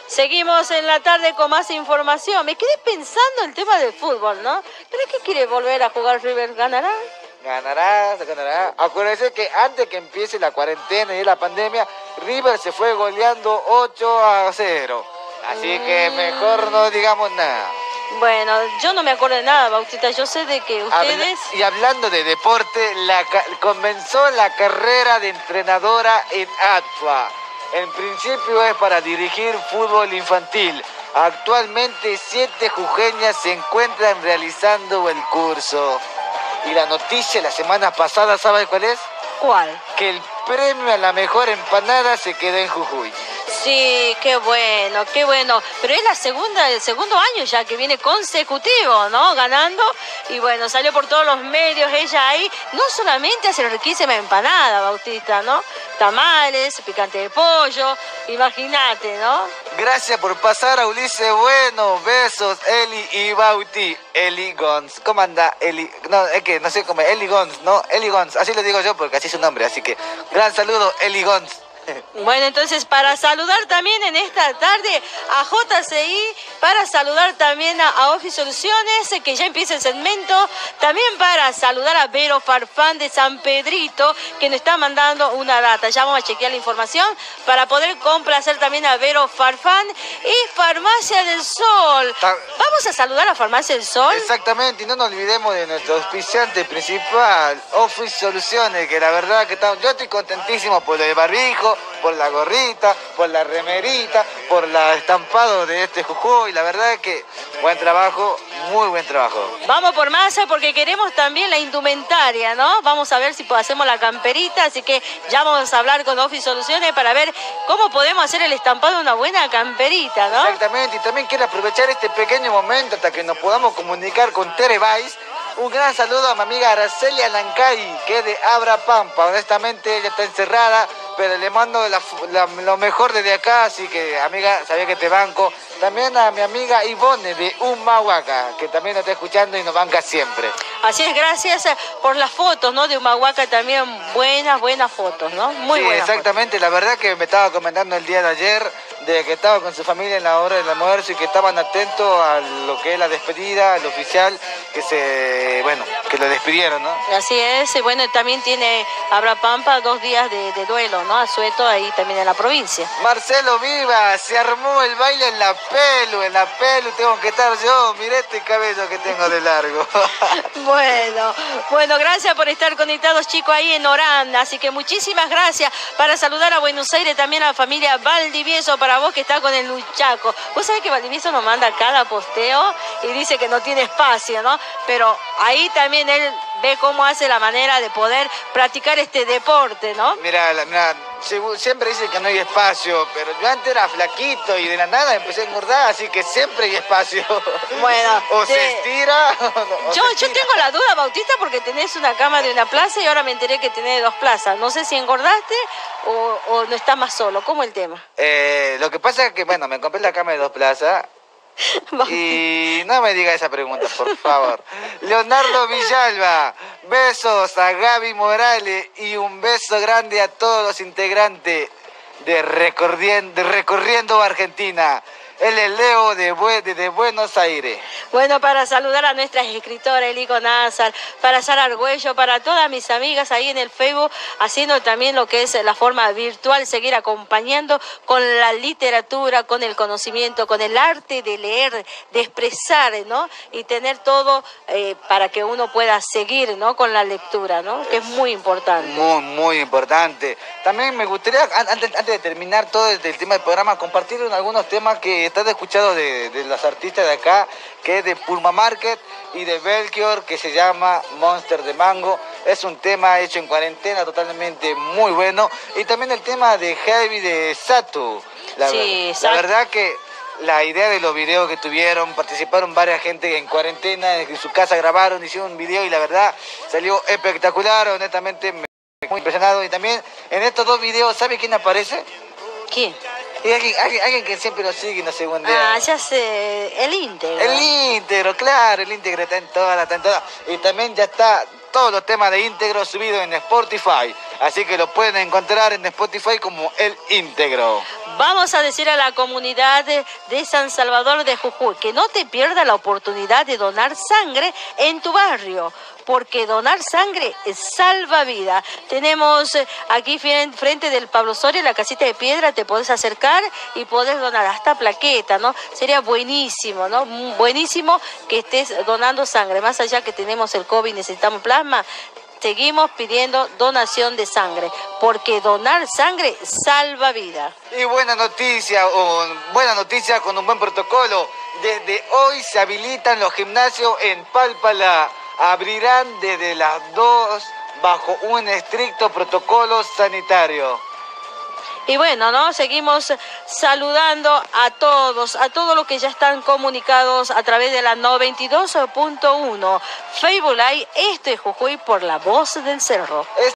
Seguimos en la tarde con más información. Me quedé pensando el tema del fútbol, ¿no? ¿Pero qué quiere volver a jugar River? ¿Ganará? Ganará. Acuérdense que antes que empiece la cuarentena y la pandemia, River se fue goleando 8-0. Así que mejor no digamos nada. Bueno, yo no me acuerdo de nada, Bautista. Yo sé de que ustedes... Y hablando de deporte, comenzó la carrera de entrenadora en ATFA. En principio es para dirigir fútbol infantil. Actualmente 7 jujeñas se encuentran realizando el curso. Y la noticia la semana pasada, ¿sabes cuál es? ¿Cuál? Que el premio a la mejor empanada se quedó en Jujuy. Sí, qué bueno, qué bueno. Pero es el segundo año ya que viene consecutivo, ¿no? Ganando. Y bueno, salió por todos los medios ella ahí. No solamente hace riquísima empanada, Bautista, ¿no? Tamales, picante de pollo, imagínate, ¿no? Gracias por pasar a Ulises. Bueno, besos, Eli y Bauti. Eli Gons. ¿Cómo anda, Eli? No, es que no sé cómo es. Eli Gons, ¿no? Eli Gons. Así lo digo yo porque así es su nombre. Así que, gran saludo, Eli Gons. Bueno, entonces para saludar también en esta tarde a JCI, para saludar también a Office Soluciones, que ya empieza el segmento, también para saludar a Vero Farfán de San Pedrito, que nos está mandando una data. Ya vamos a chequear la información para poder complacer también a Vero Farfán y Farmacia del Sol. Vamos a saludar a Farmacia del Sol. Exactamente, y no nos olvidemos de nuestro auspiciante principal, Office Soluciones, que la verdad que yo estoy contentísimo por el barbijo, por la gorrita, por la remerita, por el estampado de este Jujuy. La verdad es que buen trabajo, muy buen trabajo. Vamos por más porque queremos también la indumentaria, ¿no? Vamos a ver si hacemos la camperita, así que ya vamos a hablar con Office Soluciones para ver cómo podemos hacer el estampado de una buena camperita, ¿no? Exactamente, y también quiero aprovechar este pequeño momento hasta que nos podamos comunicar con Tere Valls. Un gran saludo a mi amiga Araceli Alancay, que es de Abra Pampa. Honestamente, ella está encerrada, pero le mando lo mejor desde acá, así que, amiga, sabía que te banco. También a mi amiga Ivone de Humahuaca, que también nos está escuchando y nos banca siempre. Así es, gracias por las fotos, ¿no? De Humahuaca también, buenas fotos, ¿no? Muy buenas. Sí, exactamente. La verdad que me estaba comentando el día de ayer de que estaba con su familia en la hora del almuerzo y que estaban atentos a lo que es la despedida, al oficial, que lo despidieron, ¿no? Así es, y bueno, también tiene Abra Pampa 2 días de duelo, ¿no? Asueto ahí también en la provincia. Marcelo Viva, se armó el baile en la pelu, tengo que estar yo, miré este cabello que tengo de largo. Bueno, gracias por estar conectados, chicos, ahí en Orán, así que muchísimas gracias. Para saludar a Buenos Aires también a la familia Valdivieso, para vos que está con el Luchaco. Vos sabés que Valdivieso nos manda cada posteo y dice que no tiene espacio, ¿no? Pero ahí también él ve cómo hace la manera de poder practicar este deporte, ¿no? Mira, siempre dice que no hay espacio, pero yo antes era flaquito y de la nada empecé a engordar, así que siempre hay espacio. Bueno, se estira. Yo tengo la duda, Bautista, porque tenés una cama de una plaza y ahora me enteré que tenés 2 plazas. No sé si engordaste o no estás más solo. ¿Cómo es el tema? Lo que pasa es que, bueno, me compré la cama de 2 plazas. Y no me diga esa pregunta, por favor. Leonardo Villalba, besos a Gaby Morales y un beso grande a todos los integrantes de Recorriendo Argentina. Él es Leo de Buenos Aires. Bueno, para saludar a nuestras escritoras, Elico Nazar, para Sara Argüello, para todas mis amigas ahí en el Facebook, haciendo también lo que es la forma virtual, seguir acompañando con la literatura, con el conocimiento, con el arte de leer, de expresar, ¿no? Y tener todo para que uno pueda seguir, ¿no? Con la lectura, ¿no? Que es muy importante. Muy importante. También me gustaría, antes de terminar todo el tema del programa, compartir algunos temas que estás escuchando de las artistas de acá, que es de Pulma Market y de Belchior, que se llama Monster de Mango. Es un tema hecho en cuarentena, totalmente muy bueno. Y también el tema de Heavy de Satu. La verdad que la idea de los videos que tuvieron, participaron varias gente en cuarentena, en su casa grabaron, hicieron un video y la verdad salió espectacular, honestamente me muy impresionado. Y también en estos 2 videos, ¿sabe quién aparece? ¿Quién? Y alguien que siempre lo sigue y nos segundea. Ah, ya sé, el íntegro. El íntegro, claro, el íntegro está en todas. Y también ya está todos los temas de íntegro subidos en Spotify. así que lo pueden encontrar en Spotify como El Íntegro. Vamos a decir a la comunidad de San Salvador de Jujuy que no te pierda la oportunidad de donar sangre en tu barrio, porque donar sangre salva vida. Tenemos aquí frente del Pablo Soria, la casita de piedra, te podés acercar y podés donar hasta plaqueta, ¿no? Sería buenísimo, ¿no? Buenísimo que estés donando sangre. Más allá que tenemos el COVID, necesitamos plasma, seguimos pidiendo donación de sangre, porque donar sangre salva vida. Y buena noticia con un buen protocolo. Desde hoy se habilitan los gimnasios en Palpalá. Abrirán desde las 2 bajo un estricto protocolo sanitario. Y bueno, ¿no? Seguimos saludando a todos los que ya están comunicados a través de la 92.1 Facebook Live. Esto es Jujuy por la voz del cerro.